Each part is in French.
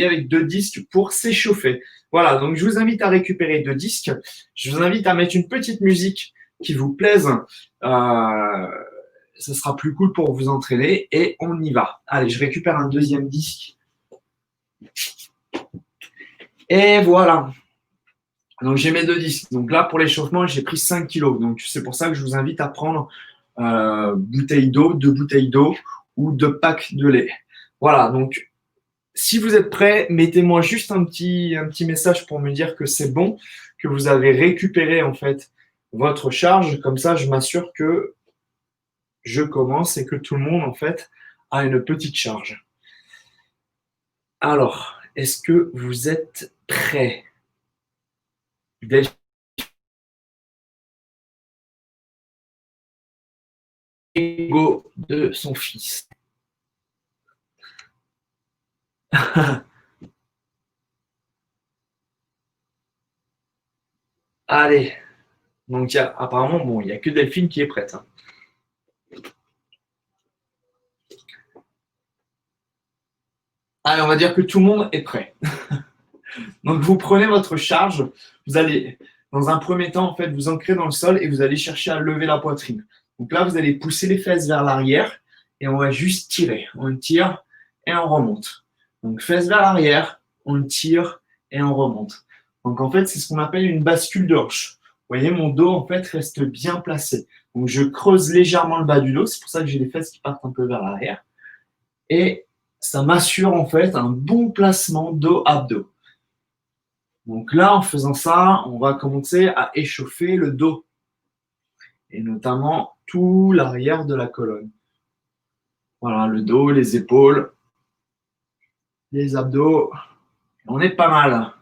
avec 2 disques pour s'échauffer. Voilà, donc je vous invite à récupérer 2 disques. Je vous invite à mettre une petite musique qui vous plaise. Ça sera plus cool pour vous entraîner et on y va. Allez, je récupère un deuxième disque. Et voilà. Donc j'ai mes 2 disques. Donc là, pour l'échauffement, j'ai pris 5 kilos. Donc c'est pour ça que je vous invite à prendre bouteille d'eau, 2 bouteilles d'eau ou 2 packs de lait. Voilà, donc si vous êtes prêts, mettez-moi juste un petit message pour me dire que c'est bon, que vous avez récupéré en fait votre charge. Comme ça, je m'assure que je commence et que tout le monde en fait a une petite charge. Alors, est-ce que vous êtes prêts? L'ego de son fils. Allez, donc apparemment, bon, il n'y a que Delphine qui est prête. Hein. Allez, on va dire que tout le monde est prêt. Donc, vous prenez votre charge, vous allez, dans un premier temps, en fait, vous ancrer dans le sol et vous allez chercher à lever la poitrine. Donc là, vous allez pousser les fesses vers l'arrière et on va juste tirer. On tire et on remonte. Donc, fesses vers l'arrière, on tire et on remonte. Donc, en fait, c'est ce qu'on appelle une bascule de hanche. Vous voyez, mon dos, en fait, reste bien placé. Donc, je creuse légèrement le bas du dos. C'est pour ça que j'ai les fesses qui partent un peu vers l'arrière. Et ça m'assure, en fait, un bon placement dos-abdos. Donc là, en faisant ça, on va commencer à échauffer le dos. Et notamment tout l'arrière de la colonne. Voilà, le dos, les épaules, les abdos. On est pas mal.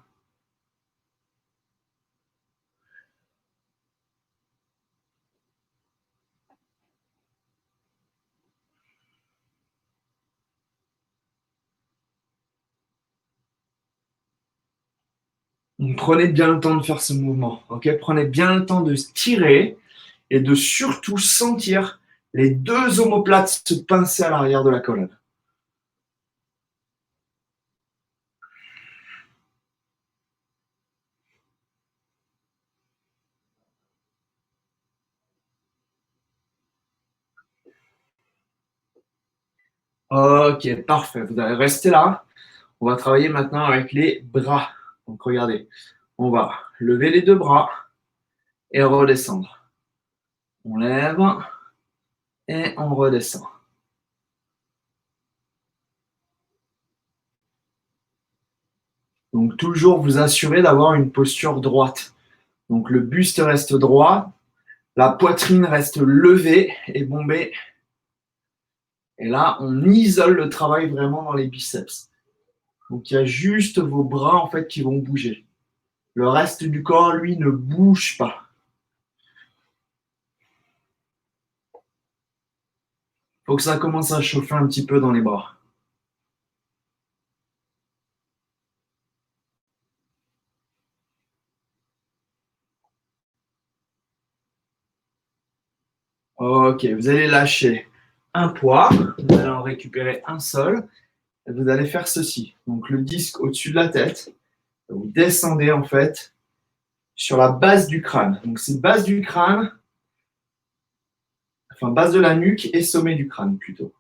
Donc, prenez bien le temps de faire ce mouvement. Ok, prenez bien le temps de se tirer et de surtout sentir les 2 omoplates se pincer à l'arrière de la colonne. Ok, parfait. Vous allez rester là. On va travailler maintenant avec les bras. Donc regardez, on va lever les 2 bras et redescendre. On lève et on redescend. Donc toujours vous assurer d'avoir une posture droite. Donc le buste reste droit, la poitrine reste levée et bombée. Et là, on isole le travail vraiment dans les biceps. Donc il y a juste vos bras en fait qui vont bouger. Le reste du corps, lui, ne bouge pas. Il faut que ça commence à chauffer un petit peu dans les bras. Ok, vous allez lâcher un poids, vous allez en récupérer un seul, et vous allez faire ceci. Donc le disque au-dessus de la tête, vous descendez en fait sur la base du crâne. Donc c'est base du crâne, enfin base de la nuque et sommet du crâne plutôt.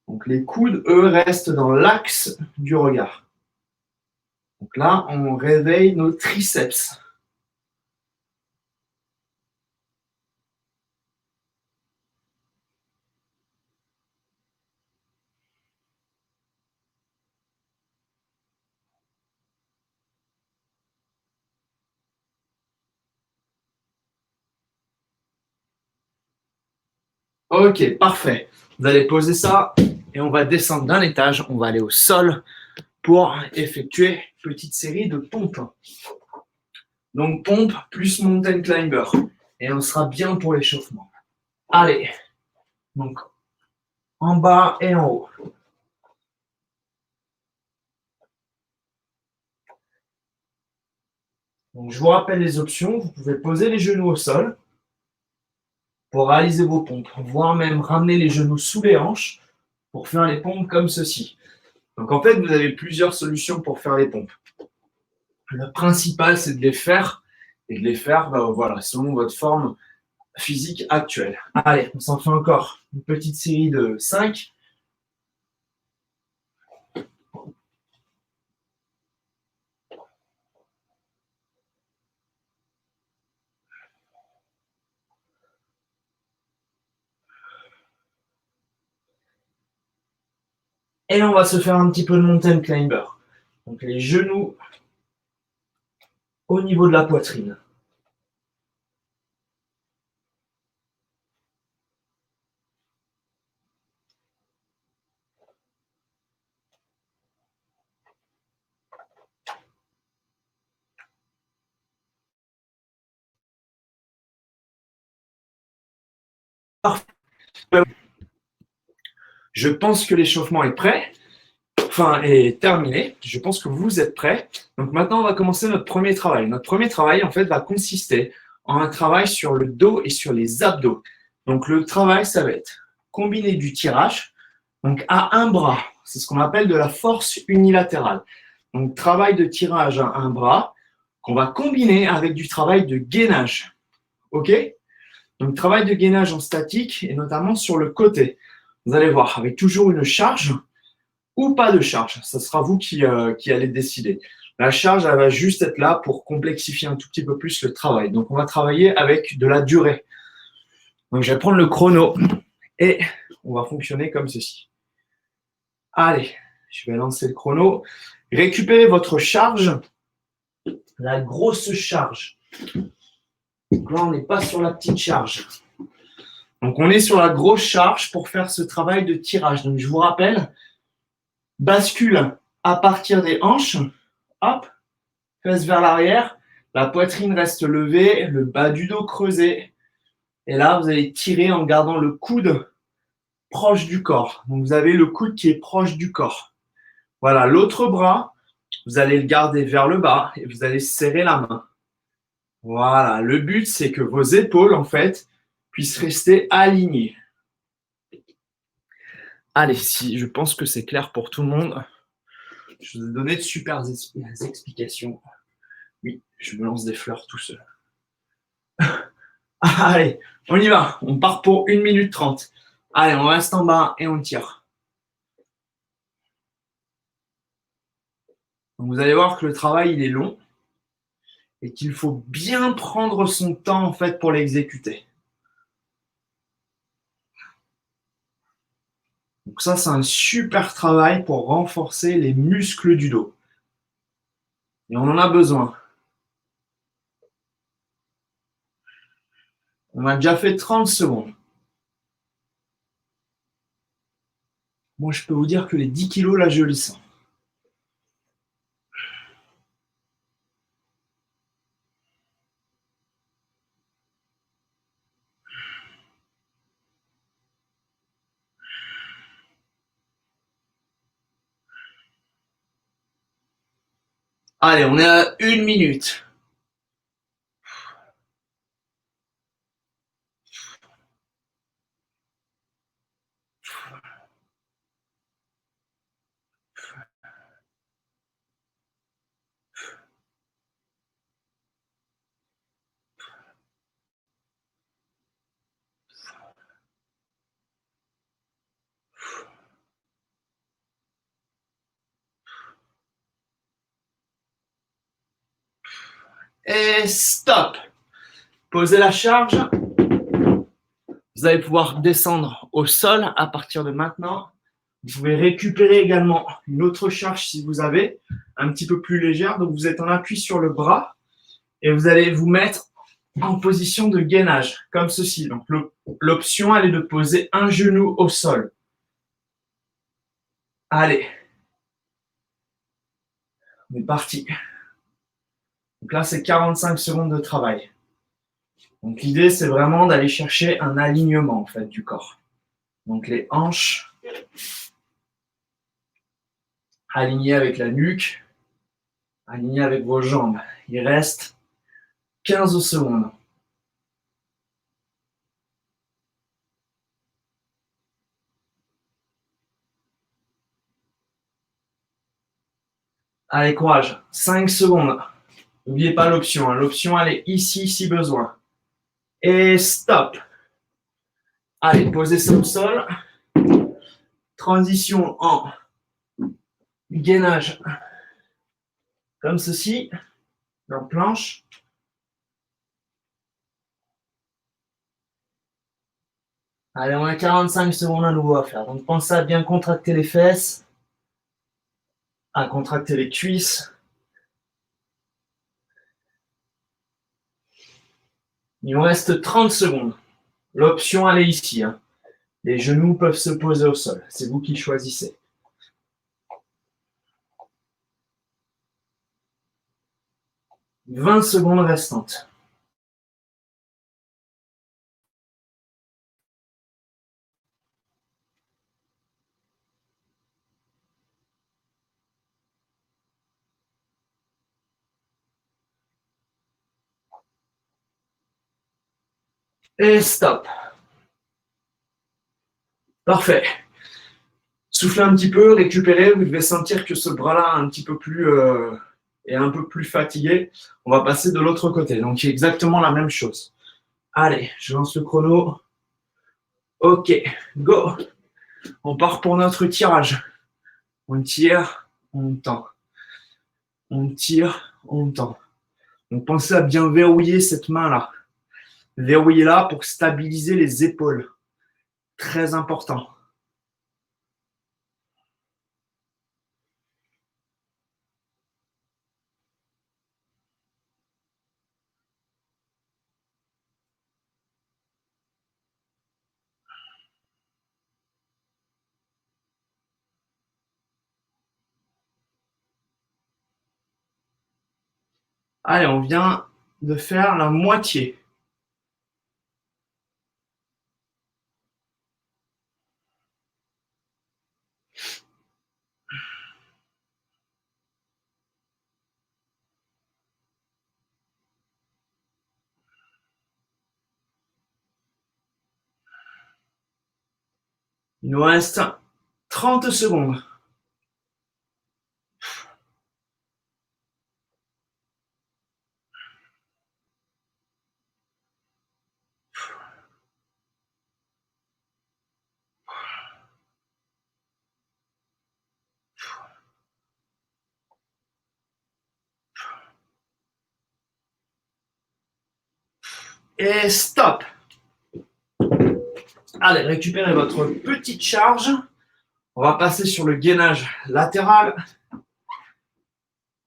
Donc les coudes, eux, restent dans l'axe du regard. Donc là, on réveille nos triceps. Ok, parfait. Vous allez poser ça et on va descendre d'un étage. On va aller au sol pour effectuer une petite série de pompes. Donc pompe plus mountain climber. Et on sera bien pour l'échauffement. Allez, donc en bas et en haut. Donc je vous rappelle les options. Vous pouvez poser les genoux au sol pour réaliser vos pompes, voire même ramener les genoux sous les hanches pour faire les pompes comme ceci. Donc en fait, vous avez plusieurs solutions pour faire les pompes. Le principal, c'est de les faire et de les faire voilà, selon votre forme physique actuelle. Allez, on s'en fait encore une petite série de 5. Et là, on va se faire un petit peu de mountain climber. Donc les genoux au niveau de la poitrine. Je pense que l'échauffement est prêt, enfin est terminé. Je pense que vous êtes prêts. Donc maintenant, on va commencer notre premier travail. Notre premier travail, en fait, va consister en un travail sur le dos et sur les abdos. Donc le travail, ça va être combiner du tirage, donc à un bras. C'est ce qu'on appelle de la force unilatérale. Donc travail de tirage à un bras qu'on va combiner avec du travail de gainage. OK? Donc travail de gainage en statique et notamment sur le côté. Vous allez voir, avec toujours une charge ou pas de charge. Ça sera vous qui allez décider. La charge, elle va juste être là pour complexifier un tout petit peu plus le travail. Donc, on va travailler avec de la durée. Donc, je vais prendre le chrono et on va fonctionner comme ceci. Allez, je vais lancer le chrono. Récupérez votre charge, la grosse charge. Donc là, on n'est pas sur la petite charge. Donc, on est sur la grosse charge pour faire ce travail de tirage. Donc, je vous rappelle, bascule à partir des hanches. Hop, fesses vers l'arrière, la poitrine reste levée, le bas du dos creusé. Et là, vous allez tirer en gardant le coude proche du corps. Donc, vous avez le coude qui est proche du corps. Voilà, l'autre bras, vous allez le garder vers le bas et vous allez serrer la main. Voilà, le but, c'est que vos épaules, en fait, puissent rester alignées. Allez, si je pense que c'est clair pour tout le monde, je vous ai donné de super explications. Oui, je me lance des fleurs tout seul. Allez, on y va. On part pour 1 minute 30. Allez, on reste en bas et on tire. Donc vous allez voir que le travail, il est long et qu'il faut bien prendre son temps en fait pour l'exécuter. Donc ça, c'est un super travail pour renforcer les muscles du dos. Et on en a besoin. On a déjà fait 30 secondes. Moi, je peux vous dire que les 10 kilos, là, je les sens. Allez, on est à 1 minute. Et stop. Posez la charge. Vous allez pouvoir descendre au sol à partir de maintenant. Vous pouvez récupérer également une autre charge si vous avez, un petit peu plus légère. Donc vous êtes en appui sur le bras et vous allez vous mettre en position de gainage, comme ceci. Donc l'option, elle est de poser un genou au sol. Allez, on est parti. Donc là, c'est 45 secondes de travail. Donc l'idée, c'est vraiment d'aller chercher un alignement en fait du corps. Donc les hanches alignées avec la nuque, alignées avec vos jambes. Il reste 15 secondes. Allez, courage. 5 secondes. N'oubliez pas l'option. Hein. L'option, elle est ici si besoin. Et stop. Allez, posez ça au sol. Transition en gainage. Comme ceci. Dans planche. Allez, on a 45 secondes à nouveau à faire. Donc, pensez à bien contracter les fesses, à contracter les cuisses. Il nous reste 30 secondes. L'option, elle est ici. Hein. Les genoux peuvent se poser au sol. C'est vous qui choisissez. « 20 secondes restantes. Et stop. Parfait. Soufflez un petit peu, récupérez. Vous devez sentir que ce bras-là est un peu plus fatigué. On va passer de l'autre côté. Donc, c'est exactement la même chose. Allez, je lance le chrono. Ok, go. On part pour notre tirage. On tire, on tend. On tire, on tend. Donc, pensez à bien verrouiller cette main-là. Verrouillez-la pour stabiliser les épaules. Très important. Allez, on vient de faire la moitié. Il nous reste 30 secondes. Et stop. Allez, récupérez votre petite charge. On va passer sur le gainage latéral.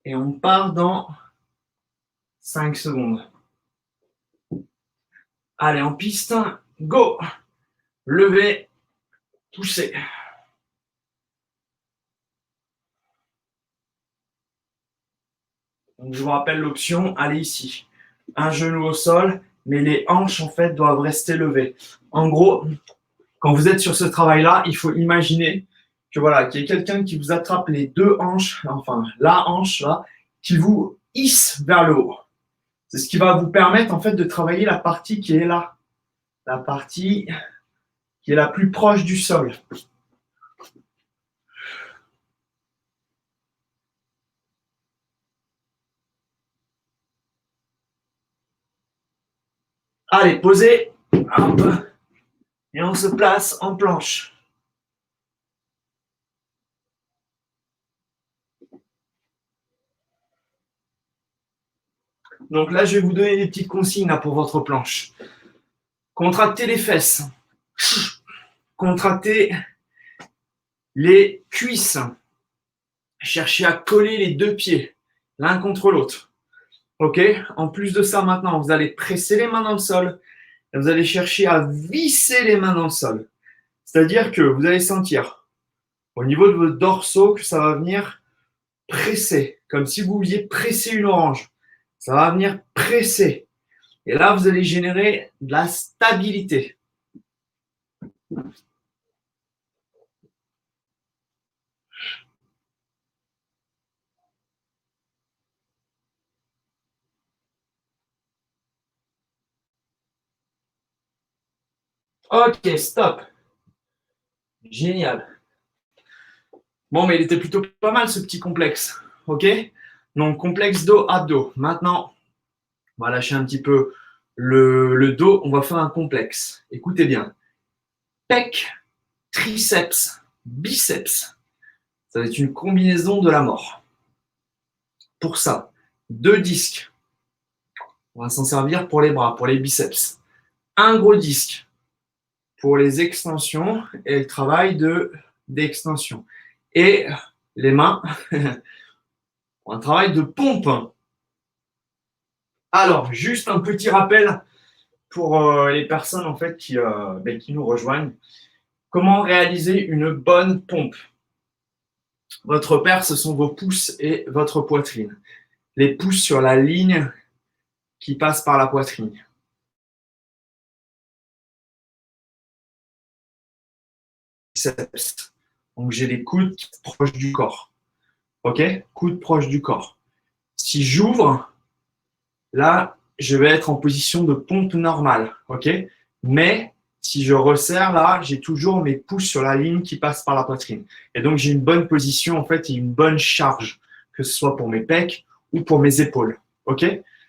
Et on part dans 5 secondes. Allez, en piste. Go. Levez. Poussez. Donc, je vous rappelle l'option. Allez ici. Un genou au sol, mais les hanches, en fait, doivent rester levées. En gros, quand vous êtes sur ce travail-là, il faut imaginer que voilà, qu'il y ait quelqu'un qui vous attrape les deux hanches, enfin la hanche là, qui vous hisse vers le haut. C'est ce qui va vous permettre en fait de travailler la partie qui est là, la partie qui est la plus proche du sol. Allez, posez, hop, et on se place en planche. Donc là, je vais vous donner des petites consignes là, pour votre planche. Contractez les fesses. Contractez les cuisses. Cherchez à coller les deux pieds l'un contre l'autre. Ok. En plus de ça, maintenant, vous allez presser les mains dans le sol et vous allez chercher à visser les mains dans le sol. C'est-à-dire que vous allez sentir au niveau de votre dorsaux que ça va venir presser, comme si vous vouliez presser une orange. Ça va venir presser. Et là, vous allez générer de la stabilité. Ok, stop. Génial. Bon, mais il était plutôt pas mal ce petit complexe. ok? Donc, complexe dos, abdos. Maintenant, on va lâcher un petit peu le dos. On va faire un complexe. Écoutez bien. Pec, triceps, biceps. Ça va être une combinaison de la mort. Pour ça, 2 disques. On va s'en servir pour les bras, pour les biceps. Un gros disque pour les extensions et le travail d'extension. Et les mains, pour un travail de pompe. Alors, juste un petit rappel pour les personnes en fait qui nous rejoignent. Comment réaliser une bonne pompe? Votre repère, ce sont vos pouces et votre poitrine. Les pouces sur la ligne qui passe par la poitrine. Donc j'ai les coudes proches du corps. Ok? Coudes proches du corps. Si j'ouvre, là, je vais être en position de pompe normale. Ok? Mais si je resserre, là, j'ai toujours mes pouces sur la ligne qui passe par la poitrine. Et donc j'ai une bonne position en fait et une bonne charge, que ce soit pour mes pecs ou pour mes épaules. Ok?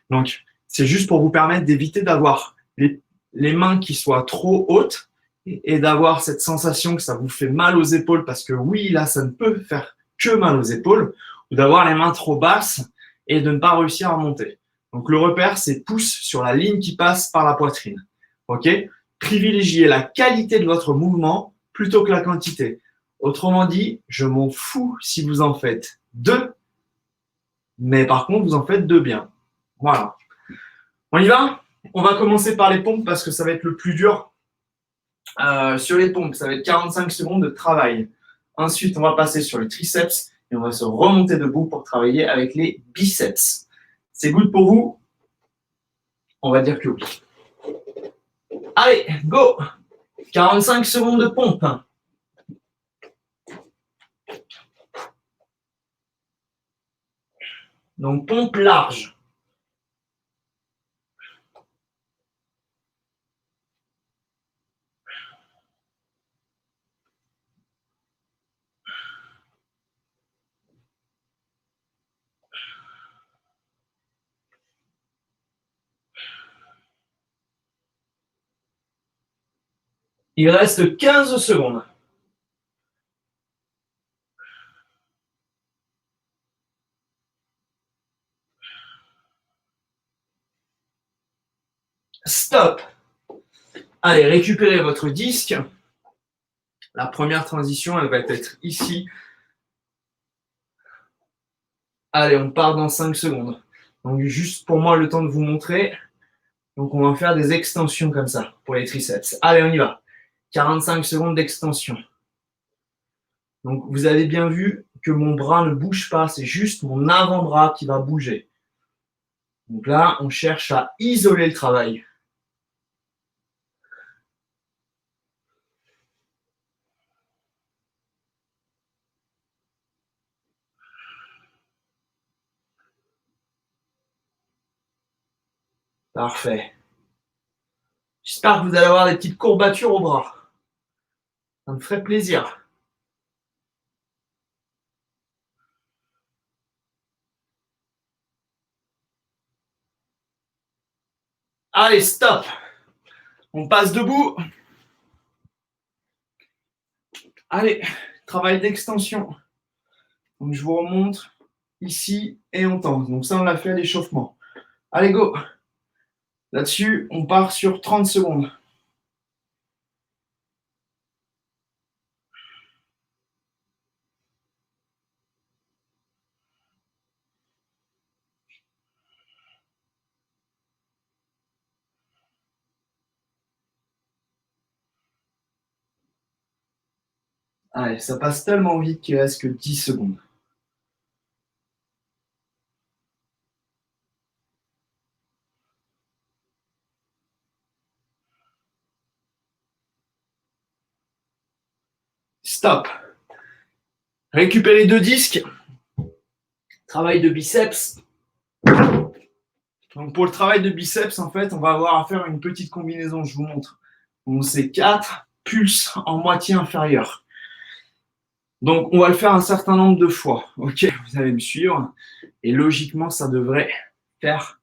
Donc c'est juste pour vous permettre d'éviter d'avoir les mains qui soient trop hautes et d'avoir cette sensation que ça vous fait mal aux épaules, parce que oui, là, ça ne peut faire que mal aux épaules, ou d'avoir les mains trop basses et de ne pas réussir à monter. Donc le repère, c'est pouce sur la ligne qui passe par la poitrine. Ok? Privilégiez la qualité de votre mouvement plutôt que la quantité. Autrement dit, je m'en fous si vous en faites 2, mais par contre, vous en faites 2 bien. Voilà. On y va? On va commencer par les pompes parce que ça va être le plus dur. Sur les pompes, ça va être 45 secondes de travail. Ensuite, on va passer sur le triceps et on va se remonter debout pour travailler avec les biceps. C'est good pour vous? On va dire que oui. Allez, go! 45 secondes de pompe. Donc, pompe large. Il reste 15 secondes. Stop. Allez, récupérez votre disque. La première transition, elle va être ici. Allez, on part dans 5 secondes. Donc, juste pour moi, le temps de vous montrer. Donc, on va faire des extensions comme ça pour les triceps. Allez, on y va. 45 secondes d'extension. Donc, vous avez bien vu que mon bras ne bouge pas. C'est juste mon avant-bras qui va bouger. Donc là, on cherche à isoler le travail. Parfait. J'espère que vous allez avoir des petites courbatures au bras. Ça me ferait plaisir. Allez, stop. On passe debout. Allez, travail d'extension. Donc, je vous remonte ici et on tente. Donc, ça, on l'a fait à l'échauffement. Allez, go. Là-dessus, on part sur 30 secondes. Allez, ça passe tellement vite qu'il reste que 10 secondes. Stop. Récupérez 2 disques. Travail de biceps. Donc pour le travail de biceps, en fait, on va avoir à faire une petite combinaison, je vous montre. Donc c'est 4 pulses en moitié inférieure. Donc, on va le faire un certain nombre de fois. Ok, vous allez me suivre. Et logiquement, ça devrait faire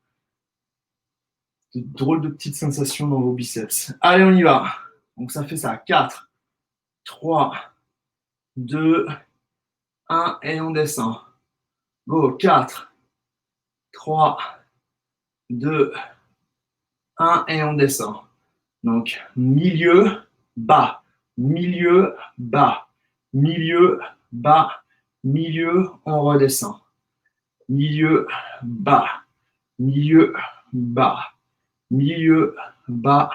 de drôles de petites sensations dans vos biceps. Allez, on y va. Donc, ça fait ça. 4, 3, 2, 1 et on descend. Go. 4, 3, 2, 1 et on descend. Donc, milieu, bas, milieu, bas, milieu, bas, milieu, on redescend. Milieu, bas, milieu, bas, milieu, bas,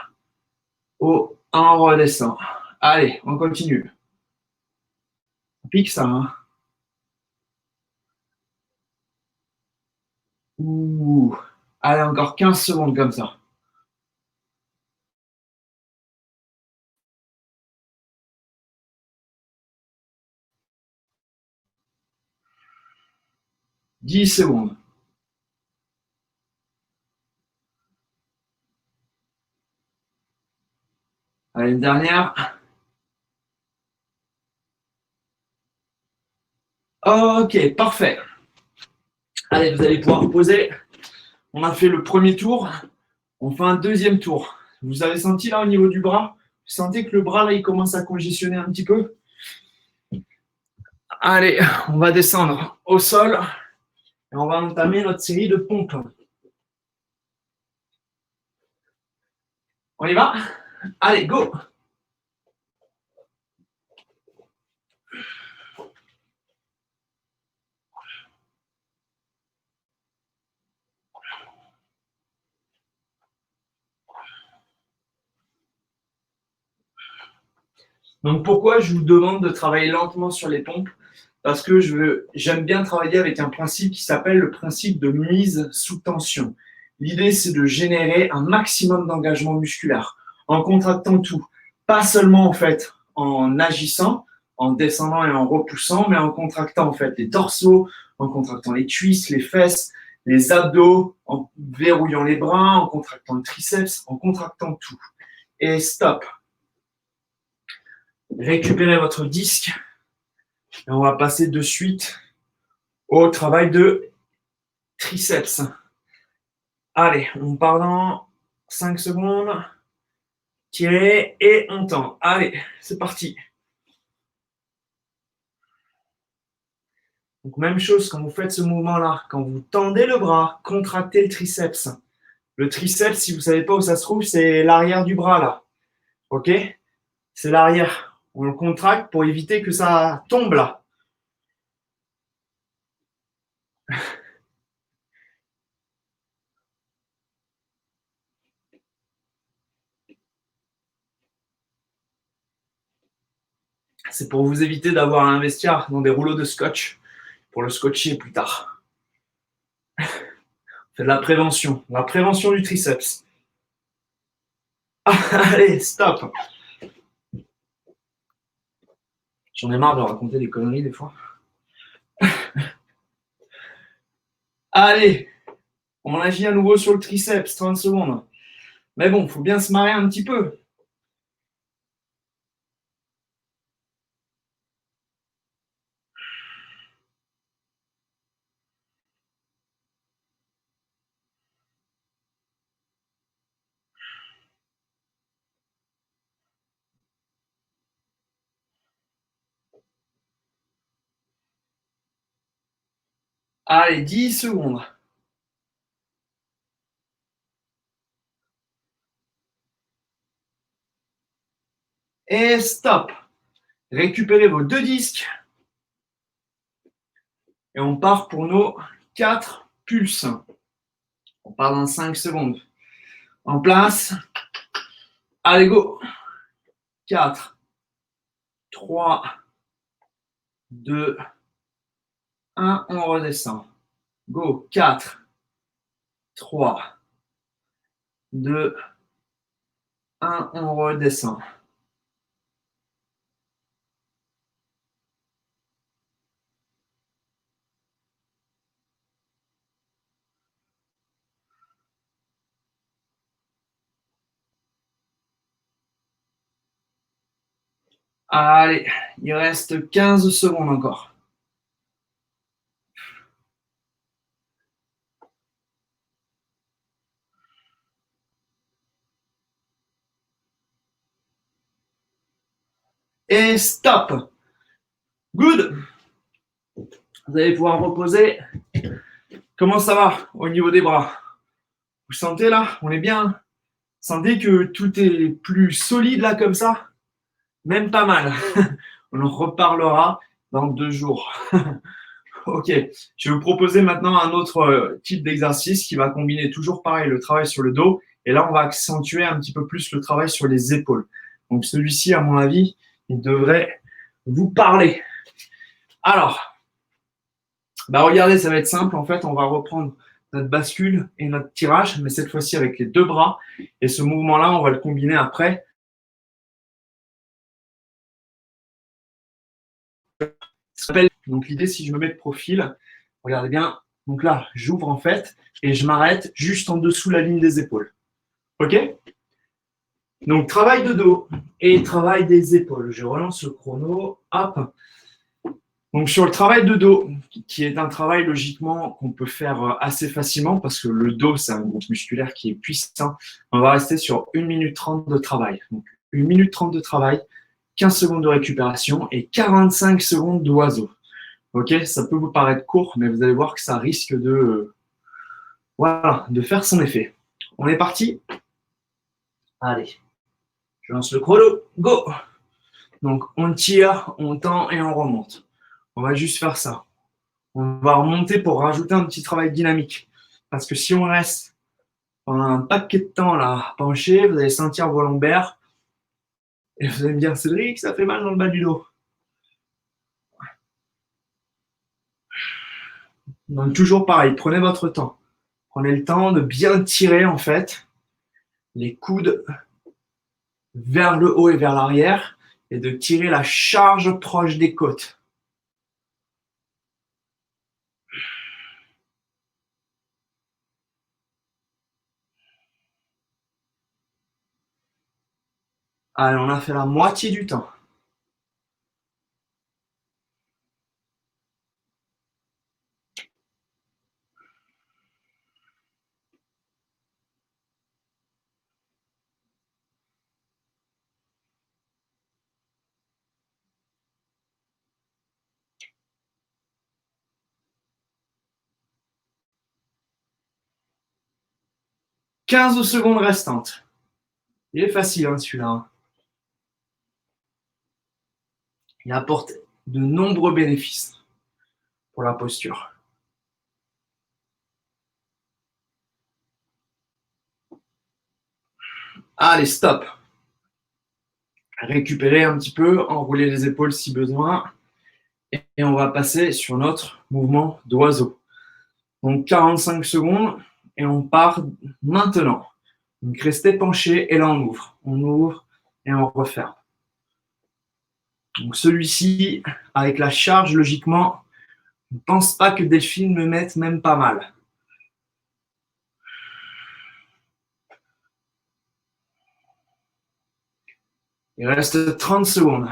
haut, on redescend. Allez, on continue. On pique ça, hein. Ouh. Allez, encore 15 secondes comme ça. « 10 secondes. Allez, une dernière. Ok, parfait. Allez, vous allez pouvoir reposer. On a fait le premier tour. On fait un deuxième tour. Vous avez senti là au niveau du bras? Vous sentez que le bras là il commence à congestionner un petit peu? Allez, on va descendre au sol et on va entamer notre série de pompes. On y va? Allez, go! Donc pourquoi je vous demande de travailler lentement sur les pompes? Parce que j'aime bien travailler avec un principe qui s'appelle le principe de mise sous tension. L'idée, c'est de générer un maximum d'engagement musculaire en contractant tout. Pas seulement en fait en agissant, en descendant et en repoussant, mais en contractant en fait les dorsaux, en contractant les cuisses, les fesses, les abdos, en verrouillant les bras, en contractant le triceps, en contractant tout. Et stop. Récupérez votre disque et on va passer de suite au travail de triceps. Allez, on part dans 5 secondes. Tirez et on tend. Allez, c'est parti. Donc, même chose quand vous faites ce mouvement-là. Quand vous tendez le bras, contractez le triceps. Le triceps, si vous ne savez pas où ça se trouve, c'est l'arrière du bras là. Ok? C'est l'arrière. On le contracte pour éviter que ça tombe là. C'est pour vous éviter d'avoir à investir dans des rouleaux de scotch pour le scotcher plus tard. C'est de la prévention du triceps. Allez, stop. J'en ai marre de raconter des conneries des fois. Allez, on agit à nouveau sur le triceps, 30 secondes. Mais bon, il faut bien se marrer un petit peu. Allez, 10 secondes. Et stop. Récupérez vos deux disques. Et on part pour nos 4 pulses. On part dans 5 secondes. En place. Allez, go. 4, 3, 2, 1. On redescend. Go. 4, 3, 2, 1. On redescend. Allez, il reste 15 secondes encore. Et stop. Good. Vous allez pouvoir reposer. Comment ça va au niveau des bras? Vous sentez là? On est bien? Sentez que tout est plus solide là comme ça? Même pas mal. On en reparlera dans 2 jours. Ok, je vais vous proposer maintenant un autre type d'exercice qui va combiner toujours pareil le travail sur le dos et là on va accentuer un petit peu plus le travail sur les épaules. Donc celui-ci, à mon avis, il devrait vous parler. Alors, bah regardez, ça va être simple. En fait, on va reprendre notre bascule et notre tirage, mais cette fois-ci avec les deux bras. Et ce mouvement-là, on va le combiner après. Donc l'idée, si je me mets de profil, regardez bien. Donc là, j'ouvre en fait et je m'arrête juste en dessous la ligne des épaules. Ok? Donc travail de dos et travail des épaules. Je relance le chrono. Hop. Donc sur le travail de dos, qui est un travail logiquement qu'on peut faire assez facilement parce que le dos, c'est un groupe musculaire qui est puissant. On va rester sur 1 minute 30 de travail. Donc 1 minute 30 de travail, 15 secondes de récupération et 45 secondes d'oiseau. Ok, ça peut vous paraître court, mais vous allez voir que ça risque voilà, de faire son effet. On est parti? Allez, je lance le chrono. Go! Donc on tire, on tend et on remonte. On va juste faire ça. On va remonter pour rajouter un petit travail dynamique. Parce que si on reste pendant un paquet de temps là, penché, vous allez sentir vos lombaires et vous allez me dire, Cédric, ça fait mal dans le bas du dos. Donc toujours pareil, prenez votre temps. Prenez le temps de bien tirer en fait les coudes vers le haut et vers l'arrière et de tirer la charge proche des côtes. Allez, on a fait la moitié du temps. 15 secondes restantes. Il est facile hein, celui-là. Il apporte de nombreux bénéfices pour la posture. Allez, stop. Récupérer un petit peu, enrouler les épaules si besoin. Et on va passer sur notre mouvement d'oiseau. Donc 45 secondes et on part maintenant. Donc restez penché et là on ouvre et on referme. Donc celui-ci, avec la charge, logiquement, je ne pense pas que Delphine me mette même pas mal. Il reste 30 secondes.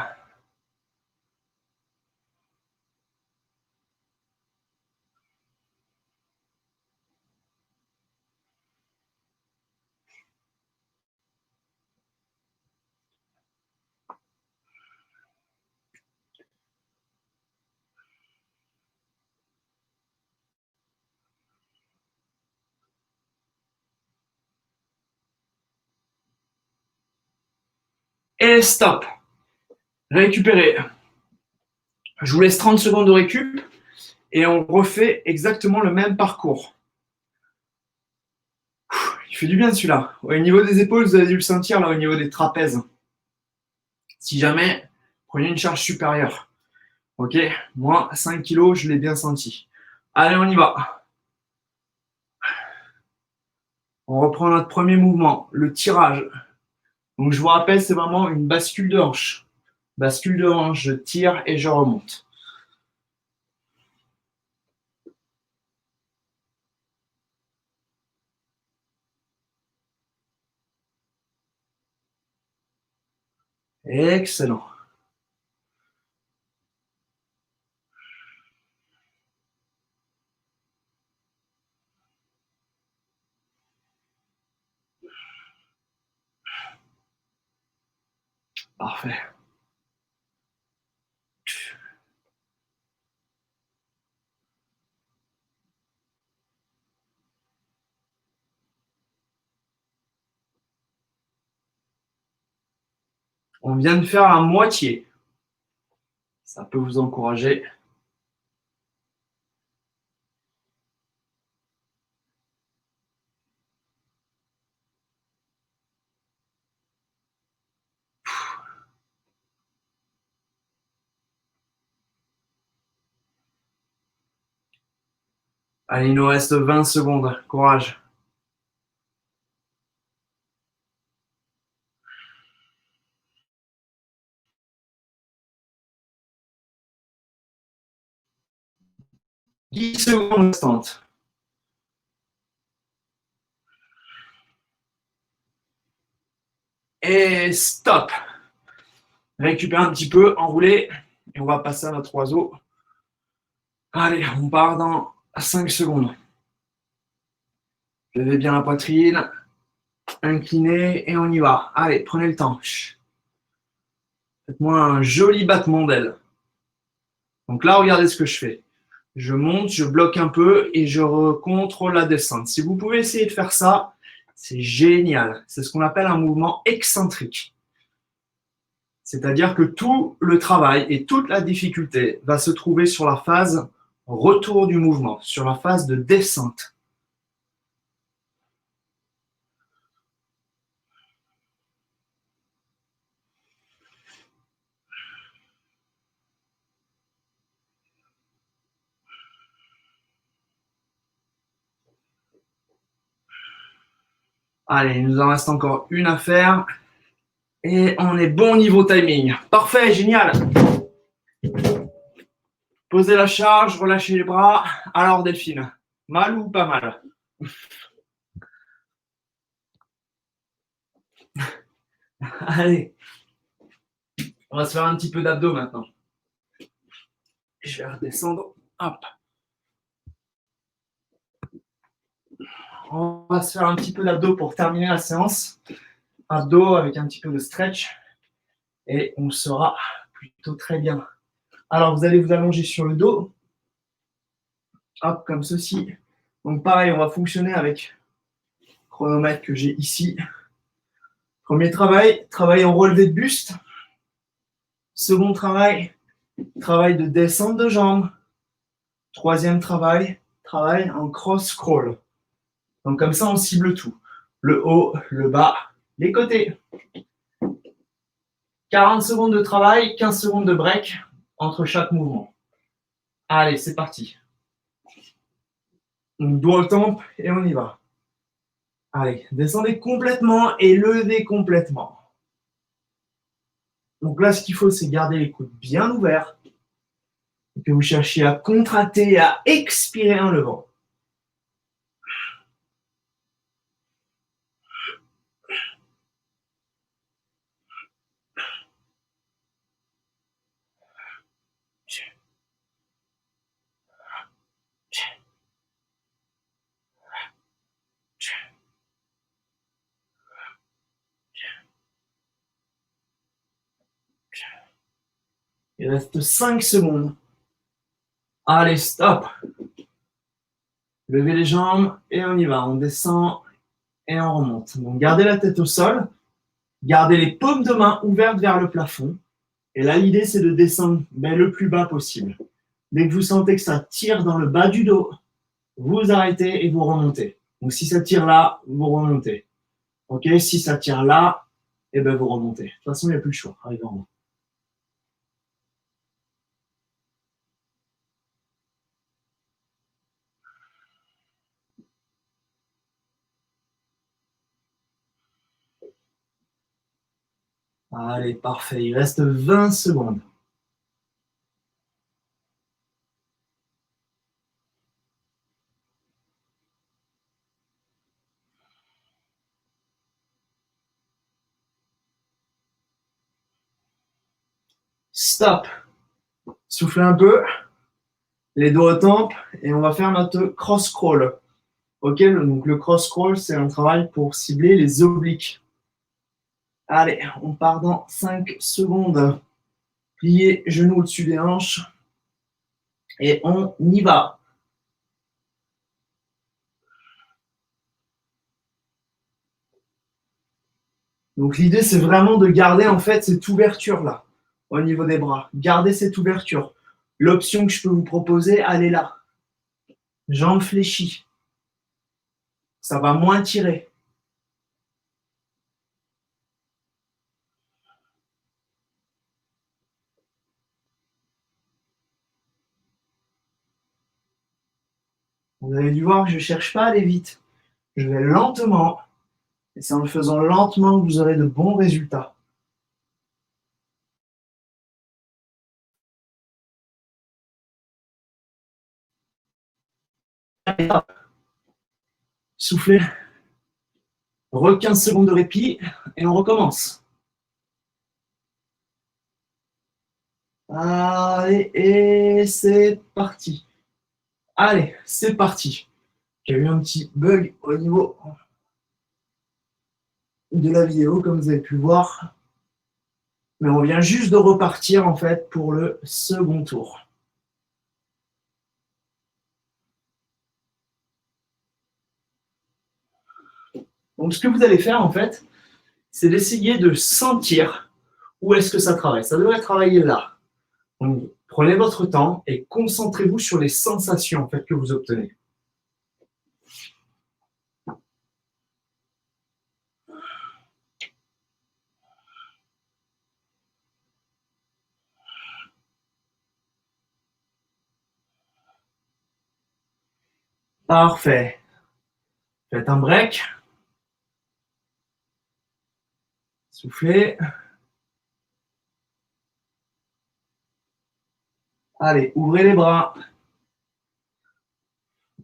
Et stop. Récupérez. Je vous laisse 30 secondes de récup et on refait exactement le même parcours. Il fait du bien celui-là. Au niveau des épaules, vous avez dû le sentir là au niveau des trapèzes. Si jamais, prenez une charge supérieure. Ok, moi, 5 kilos, je l'ai bien senti. Allez, on y va. On reprend notre premier mouvement, le tirage. Donc, je vous rappelle, c'est vraiment une bascule de hanche. Bascule de hanche, je tire et je remonte. Excellent. Parfait. On vient de faire la moitié. Ça peut vous encourager. Allez, il nous reste 20 secondes. Courage. « 10 secondes restantes. Et stop. Récupère un petit peu, enroulez. Et on va passer à notre oiseau. Allez, on part dans 5 secondes. Levez bien la poitrine. Inclinez et on y va. Allez, prenez le temps. Faites-moi un joli battement d'aile. Donc là, regardez ce que je fais. Je monte, je bloque un peu et je contrôle la descente. Si vous pouvez essayer de faire ça, c'est génial. C'est ce qu'on appelle un mouvement excentrique. C'est-à-dire que tout le travail et toute la difficulté va se trouver sur la phase retour du mouvement, sur la phase de descente. Allez, il nous en reste encore une à faire. Et on est bon niveau timing. Parfait, génial. Posez la charge, relâchez les bras. Alors Delphine, mal ou pas mal? Allez, on va se faire un petit peu d'abdos maintenant. Je vais redescendre. Hop. On va se faire un petit peu d'abdos pour terminer la séance. Abdos avec un petit peu de stretch. Et on sera plutôt très bien. Alors, vous allez vous allonger sur le dos. Hop, comme ceci. Donc, pareil, on va fonctionner avec le chronomètre que j'ai ici. Premier travail, travail en relevé de buste. Second travail, travail de descente de jambes. Troisième travail, travail en cross-crawl. Donc, comme ça, on cible tout. Le haut, le bas, les côtés. 40 secondes de travail, 15 secondes de break entre chaque mouvement. Allez, c'est parti. On doigt au temple et on y va. Allez, descendez complètement et levez complètement. Donc là, ce qu'il faut, c'est garder les coudes bien ouverts et que vous cherchiez à contracter et à expirer en levant. Il reste 5 secondes. Allez, stop. Levez les jambes et on y va. On descend et on remonte. Donc, gardez la tête au sol. Gardez les paumes de main ouvertes vers le plafond. Et là, l'idée, c'est de descendre le plus bas possible. Dès que vous sentez que ça tire dans le bas du dos, vous arrêtez et vous remontez. Donc, si ça tire là, vous remontez. OK? Si ça tire là, eh ben, vous remontez. De toute façon, il n'y a plus le choix. Arrivez en haut. Allez, parfait. Il reste 20 secondes. Stop. Soufflez un peu. Les dos au temple. Et on va faire notre cross-crawl. OK? Donc, le cross-crawl, c'est un travail pour cibler les obliques. Allez, on part dans 5 secondes. Pliez genoux au-dessus des hanches. Et on y va. Donc l'idée, c'est vraiment de garder en fait cette ouverture-là au niveau des bras. Gardez cette ouverture. L'option que je peux vous proposer, elle est là. Jambes fléchies. Ça va moins tirer. Vous avez dû voir que je ne cherche pas à aller vite. Je vais lentement. Et c'est en le faisant lentement que vous aurez de bons résultats. Soufflez. 15 secondes de répit et on recommence. Allez, et c'est parti. Allez, c'est parti. J'ai eu un petit bug au niveau de la vidéo, comme vous avez pu voir. Mais on vient juste de repartir en fait pour le second tour. Donc ce que vous allez faire en fait, c'est d'essayer de sentir où est-ce que ça travaille. Ça devrait travailler là. Donc, prenez votre temps et concentrez-vous sur les sensations en fait, que vous obtenez. Parfait. Faites un break. Soufflez. Allez, ouvrez les bras.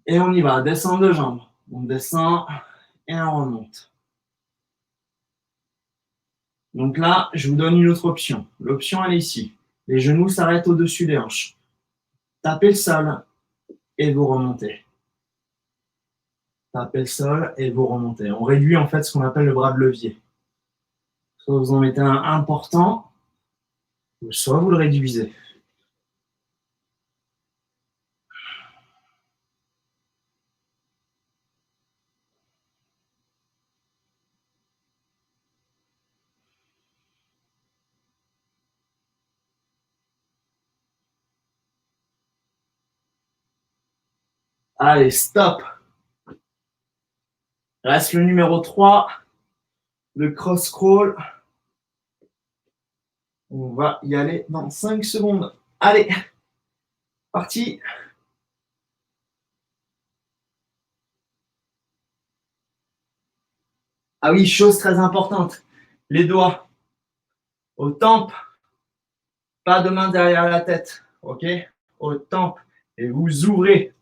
Et on y va. Descendre de jambes. On descend et on remonte. Donc là, je vous donne une autre option. L'option, elle est ici. Les genoux s'arrêtent au-dessus des hanches. Tapez le sol et vous remontez. Tapez le sol et vous remontez. On réduit en fait ce qu'on appelle le bras de levier. Soit vous en mettez un important, soit vous le réduisez. Allez, stop. Reste le numéro 3, le cross crawl. On va y aller dans 5 secondes. Allez, parti. Ah oui, chose très importante, les doigts aux tempes, pas de main derrière la tête, ok? Aux tempes et vous ouvrez.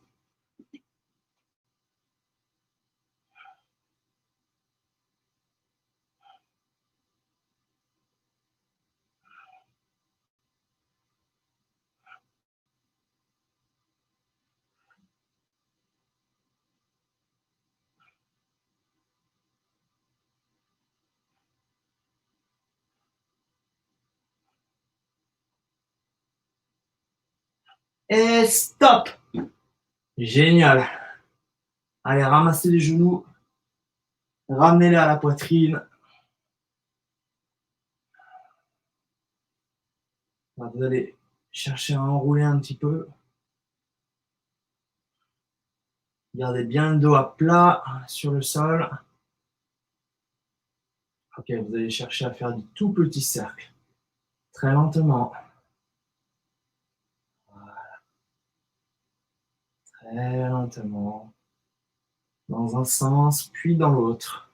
Et stop. Génial. Allez, ramassez les genoux, ramenez-les à la poitrine. Vous allez chercher à enrouler un petit peu. Gardez bien le dos à plat sur le sol. Ok, vous allez chercher à faire du tout petit cercle. Très lentement. Très lentement. Dans un sens, puis dans l'autre.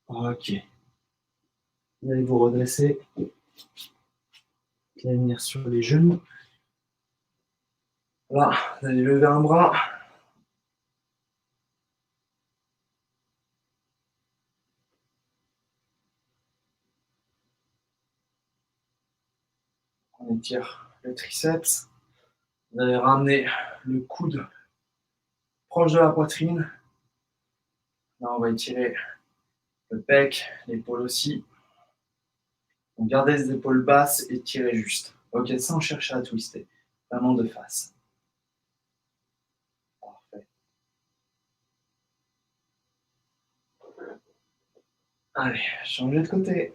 Ok. Vous allez vous redresser. Vous allez venir sur les genoux. Voilà, vous allez lever un bras. On étire le triceps. Vous allez ramener le coude proche de la poitrine. Là, on va étirer le pec, l'épaule aussi. Donc, gardez les épaules basses et tirez juste. Ok, sans chercher à twister. Vraiment de face. Parfait. Allez, changez de côté.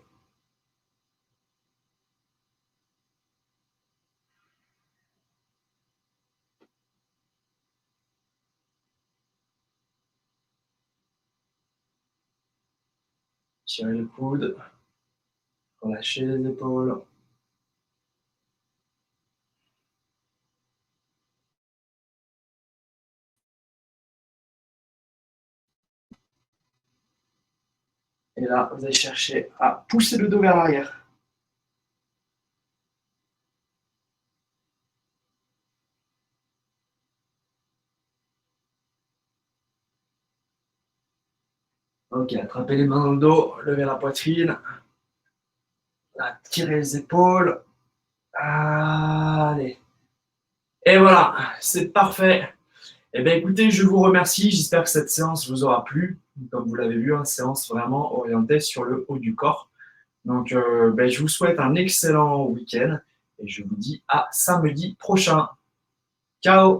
Tirez le coude. Relâchez les épaules. Et là, vous allez chercher à pousser le dos vers l'arrière. Ok, attrapez les mains dans le dos, levez la poitrine. Là, tirez les épaules. Allez. Et voilà, c'est parfait. Eh bien, écoutez, je vous remercie. J'espère que cette séance vous aura plu. Comme vous l'avez vu, une séance vraiment orientée sur le haut du corps. Donc, je vous souhaite un excellent week-end et je vous dis à samedi prochain. Ciao!